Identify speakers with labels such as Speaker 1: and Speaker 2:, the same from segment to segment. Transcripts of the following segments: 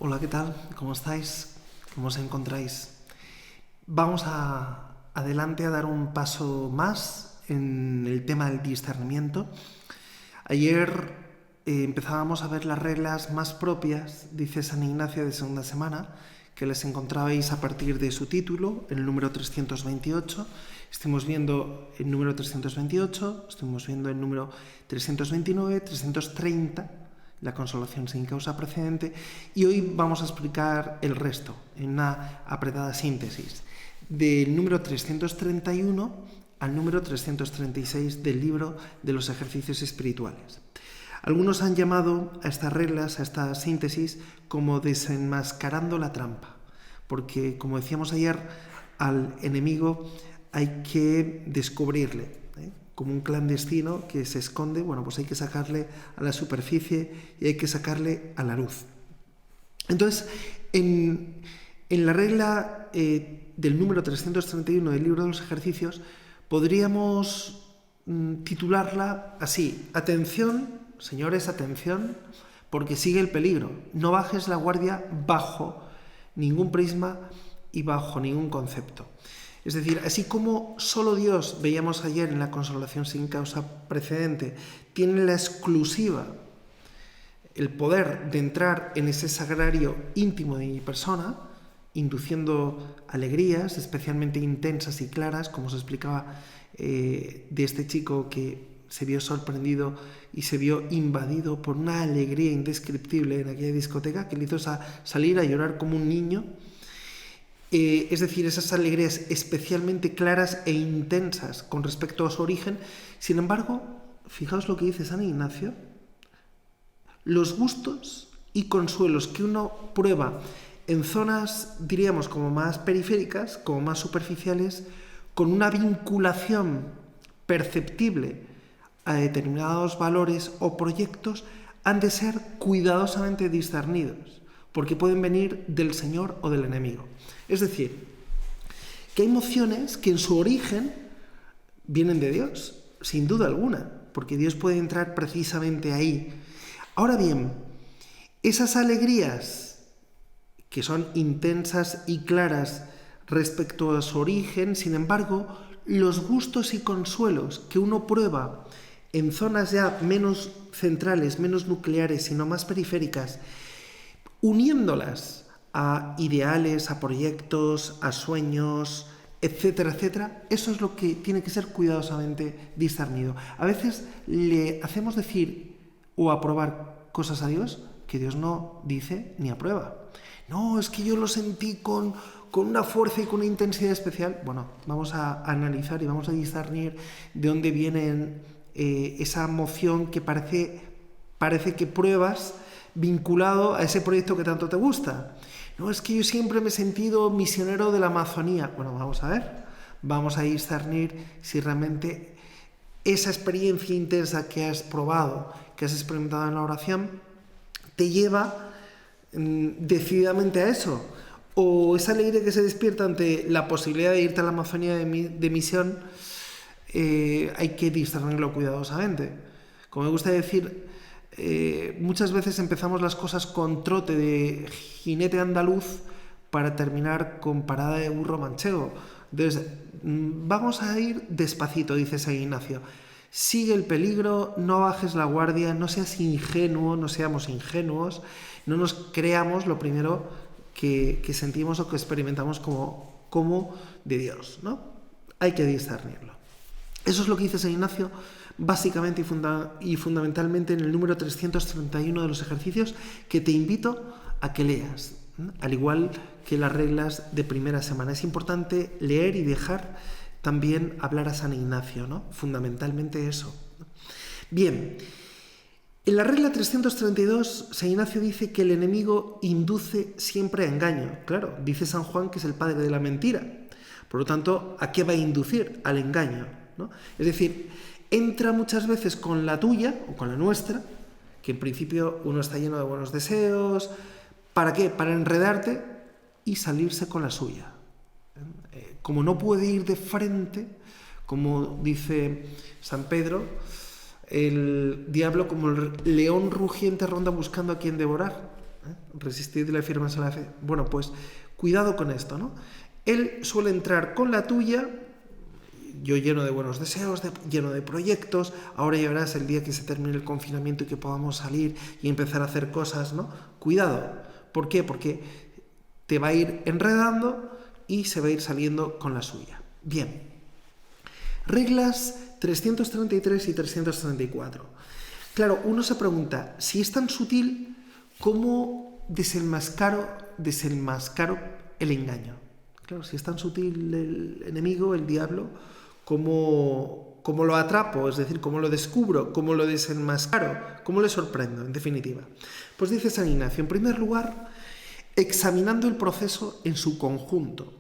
Speaker 1: Hola, ¿qué tal? ¿Cómo estáis? ¿Cómo os encontráis? Vamos adelante a dar un paso más en el tema del discernimiento. Ayer empezábamos a ver las reglas más propias, dice San Ignacio de Segunda Semana, que les encontrabais a partir de su título, el número 328. Estuvimos viendo el número 328, estuvimos viendo el número 329, 330, la consolación sin causa precedente, y hoy vamos a explicar el resto en una apretada síntesis del número 331 al número 336 del libro de los ejercicios espirituales. Algunos han llamado a estas reglas, a esta síntesis, como desenmascarando la trampa, porque, como decíamos ayer, al enemigo hay que descubrirle, como un clandestino que se esconde. Bueno, pues hay que sacarle a la superficie y hay que sacarle a la luz. Entonces, en la regla del número 331 del libro de los ejercicios, podríamos titularla así: atención, señores, atención, porque sigue el peligro. No bajes la guardia bajo ningún prisma y bajo ningún concepto. Es decir, así como solo Dios, veíamos ayer en la consolación sin causa precedente, tiene la exclusiva, el poder de entrar en ese sagrario íntimo de mi persona, induciendo alegrías especialmente intensas y claras, como se explicaba de este chico que se vio sorprendido y se vio invadido por una alegría indescriptible en aquella discoteca que le hizo salir a llorar como un niño. Es decir, esas alegrías especialmente claras e intensas con respecto a su origen. Sin embargo, fijaos lo que dice San Ignacio: los gustos y consuelos que uno prueba en zonas, diríamos, como más periféricas, como más superficiales, con una vinculación perceptible a determinados valores o proyectos, han de ser cuidadosamente discernidos, porque pueden venir del Señor o del enemigo. Es decir, que hay emociones que en su origen vienen de Dios, sin duda alguna, porque Dios puede entrar precisamente ahí. Ahora bien, esas alegrías que son intensas y claras respecto a su origen, sin embargo, los gustos y consuelos que uno prueba en zonas ya menos centrales, menos nucleares, sino más periféricas, uniéndolas a ideales, a proyectos, a sueños, etcétera, etcétera, eso es lo que tiene que ser cuidadosamente discernido. A veces le hacemos decir o aprobar cosas a Dios que Dios no dice ni aprueba. No, es que yo lo sentí con una fuerza y con una intensidad especial. Bueno, vamos a analizar y vamos a discernir de dónde viene esa emoción que parece que pruebas vinculado a ese proyecto que tanto te gusta. No, es que yo siempre me he sentido misionero de la Amazonía. Bueno, vamos a ver, vamos a discernir si realmente esa experiencia intensa que has probado, que has experimentado en la oración, te lleva decididamente a eso, o esa alegría que se despierta ante la posibilidad de irte a la Amazonía de misión. Hay que discernirlo cuidadosamente. Como me gusta decir, muchas veces empezamos las cosas con trote de jinete andaluz para terminar con parada de burro manchego. Entonces, vamos a ir despacito, dice San Ignacio. Sigue el peligro, no bajes la guardia, no seas ingenuo, no seamos ingenuos, no nos creamos lo primero que sentimos o que experimentamos como de Dios, ¿no? Hay que discernirlo. Eso es lo que dice San Ignacio básicamente y fundamentalmente en el número 331 de los ejercicios, que te invito a que leas, al igual que las reglas de primera semana. Es importante leer y dejar también hablar a San Ignacio, ¿no? Fundamentalmente eso. Bien, en la regla 332, San Ignacio dice que el enemigo induce siempre a engaño. Claro, dice San Juan que es el padre de la mentira. Por lo tanto, ¿a qué va a inducir? Al engaño, ¿no? Es decir, entra muchas veces con la tuya o con la nuestra, que en principio uno está lleno de buenos deseos. ¿Para qué? Para enredarte y salirse con la suya. Como no puede ir de frente, como dice San Pedro, el diablo como el león rugiente ronda buscando a quien devorar. Resistidle firmes a la fe. Bueno, pues cuidado con esto, ¿no? Él suele entrar con la tuya, yo lleno de buenos deseos, lleno de proyectos, ahora ya verás el día que se termine el confinamiento y que podamos salir y empezar a hacer cosas, ¿no? Cuidado. ¿Por qué? Porque te va a ir enredando y se va a ir saliendo con la suya. Bien. Reglas 333 y 334. Claro, uno se pregunta, si es tan sutil, ¿cómo desenmascaro el engaño? Claro, si es tan sutil el enemigo, el diablo, ¿cómo lo atrapo? Es decir, ¿cómo lo descubro? ¿Cómo lo desenmascaro? ¿Cómo le sorprendo, en definitiva? Pues dice San Ignacio, en primer lugar, examinando el proceso en su conjunto.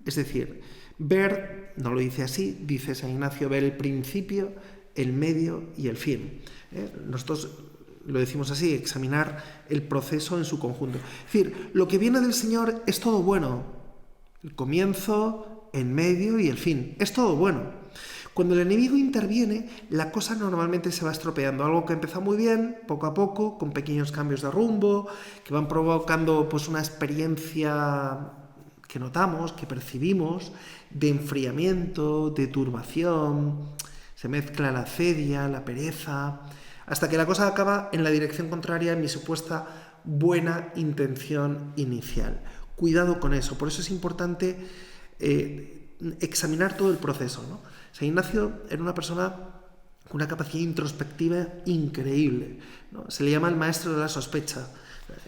Speaker 1: Es decir, ver, no lo dice así, dice San Ignacio, ver el principio, el medio y el fin. Nosotros lo decimos así, examinar el proceso en su conjunto. Es decir, lo que viene del Señor es todo bueno. El comienzo, el medio y el fin. Es todo bueno. Cuando el enemigo interviene, la cosa normalmente se va estropeando. Algo que empieza muy bien, poco a poco, con pequeños cambios de rumbo, que van provocando pues una experiencia que notamos, que percibimos, de enfriamiento, de turbación. Se mezcla la acedia, la pereza, hasta que la cosa acaba en la dirección contraria a mi supuesta buena intención inicial. Cuidado con eso, por eso es importante examinar todo el proceso, ¿no? San Ignacio era una persona con una capacidad introspectiva increíble, ¿no? Se le llama el maestro de la sospecha,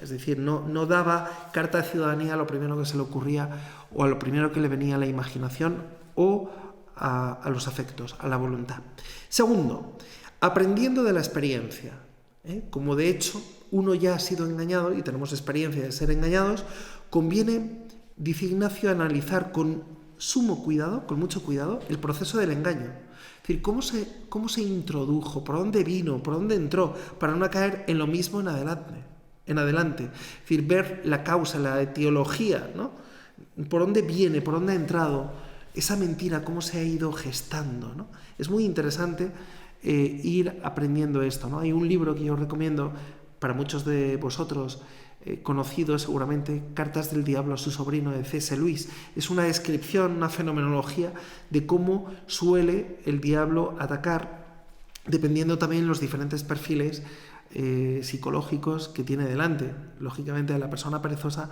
Speaker 1: es decir, no daba carta de ciudadanía a lo primero que se le ocurría o a lo primero que le venía a la imaginación o a los afectos, a la voluntad. Segundo, aprendiendo de la experiencia, como de hecho uno ya ha sido engañado y tenemos experiencia de ser engañados, conviene, dice Ignacio, analizar con sumo cuidado, con mucho cuidado, el proceso del engaño. Es decir, cómo se introdujo, por dónde vino, por dónde entró, para no caer en lo mismo en adelante. Es decir, ver la causa, la etiología, ¿no? Por dónde viene, por dónde ha entrado esa mentira, cómo se ha ido gestando, ¿no? Es muy interesante ir aprendiendo esto, ¿no? Hay un libro que yo recomiendo para muchos de vosotros, conocido seguramente, Cartas del Diablo a su sobrino, de C.S. Lewis. Es una descripción, una fenomenología de cómo suele el diablo atacar, dependiendo también los diferentes perfiles psicológicos que tiene delante. Lógicamente a la persona perezosa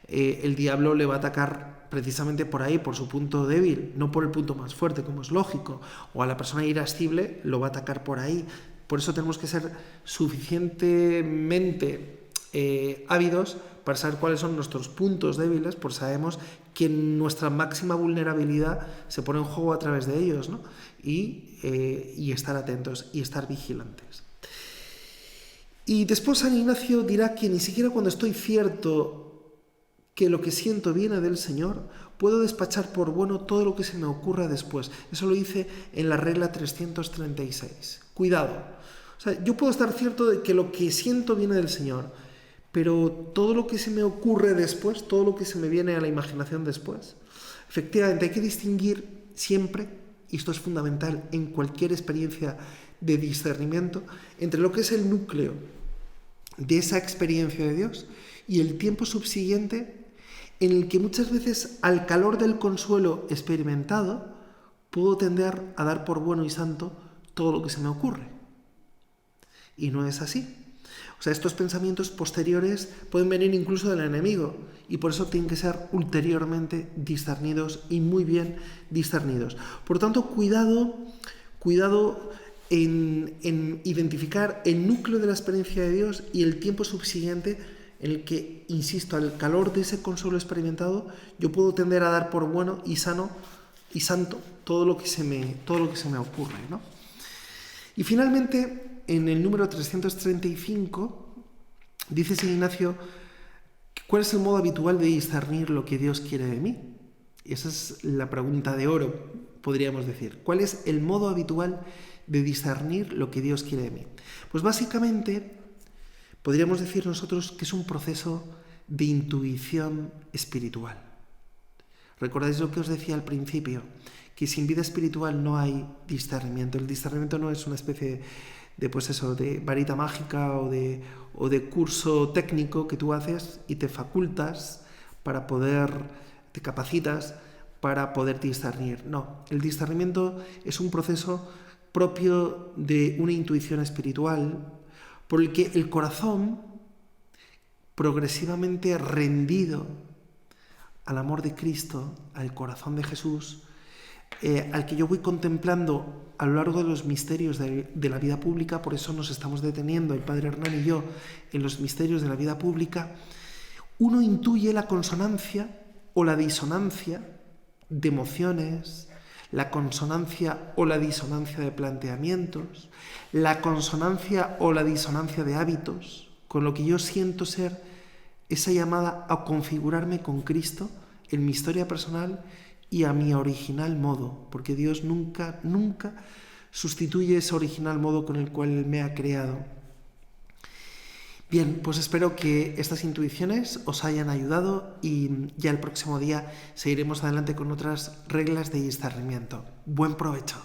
Speaker 1: el diablo le va a atacar precisamente por ahí, por su punto débil, no por el punto más fuerte, como es lógico. O a la persona irascible lo va a atacar por ahí. Por eso tenemos que ser suficientemente ávidos para saber cuáles son nuestros puntos débiles, porque sabemos que nuestra máxima vulnerabilidad se pone en juego a través de ellos, ¿no? Y estar atentos y estar vigilantes. Y después San Ignacio dirá que ni siquiera cuando estoy cierto que lo que siento viene del Señor, puedo despachar por bueno todo lo que se me ocurra después. Eso lo dice en la regla 336. Cuidado. O sea, yo puedo estar cierto de que lo que siento viene del Señor, pero todo lo que se me ocurre después, todo lo que se me viene a la imaginación después, efectivamente hay que distinguir siempre, y esto es fundamental en cualquier experiencia de discernimiento, entre lo que es el núcleo de esa experiencia de Dios y el tiempo subsiguiente en el que muchas veces, al calor del consuelo experimentado, puedo tender a dar por bueno y santo todo lo que se me ocurre. Y no es así. O sea, estos pensamientos posteriores pueden venir incluso del enemigo y por eso tienen que ser ulteriormente discernidos y muy bien discernidos. Por lo tanto, cuidado en identificar el núcleo de la experiencia de Dios y el tiempo subsiguiente en el que, insisto, al calor de ese consuelo experimentado, yo puedo tender a dar por bueno y sano y santo todo lo que se me ocurre, ¿no? Y finalmente, en el número 335, dice San Ignacio, ¿cuál es el modo habitual de discernir lo que Dios quiere de mí? Y esa es la pregunta de oro, podríamos decir. ¿Cuál es el modo habitual de discernir lo que Dios quiere de mí? Pues básicamente podríamos decir nosotros que es un proceso de intuición espiritual. ¿Recordáis lo que os decía al principio? Que sin vida espiritual no hay discernimiento. El discernimiento no es una especie pues eso, de varita mágica o de curso técnico que tú haces y te facultas para poder, te capacitas para poder discernir. No, el discernimiento es un proceso propio de una intuición espiritual por el que el corazón, progresivamente rendido al amor de Cristo, al corazón de Jesús, al que yo voy contemplando a lo largo de los misterios de la vida pública. Por eso nos estamos deteniendo, el Padre Hernán y yo, en los misterios de la vida pública. Uno intuye la consonancia o la disonancia de emociones, la consonancia o la disonancia de planteamientos, la consonancia o la disonancia de hábitos, con lo que yo siento ser esa llamada a configurarme con Cristo en mi historia personal y a mi original modo, porque Dios nunca sustituye ese original modo con el cual Él me ha creado. Bien, pues espero que estas intuiciones os hayan ayudado y ya el próximo día seguiremos adelante con otras reglas de discernimiento. Buen provecho.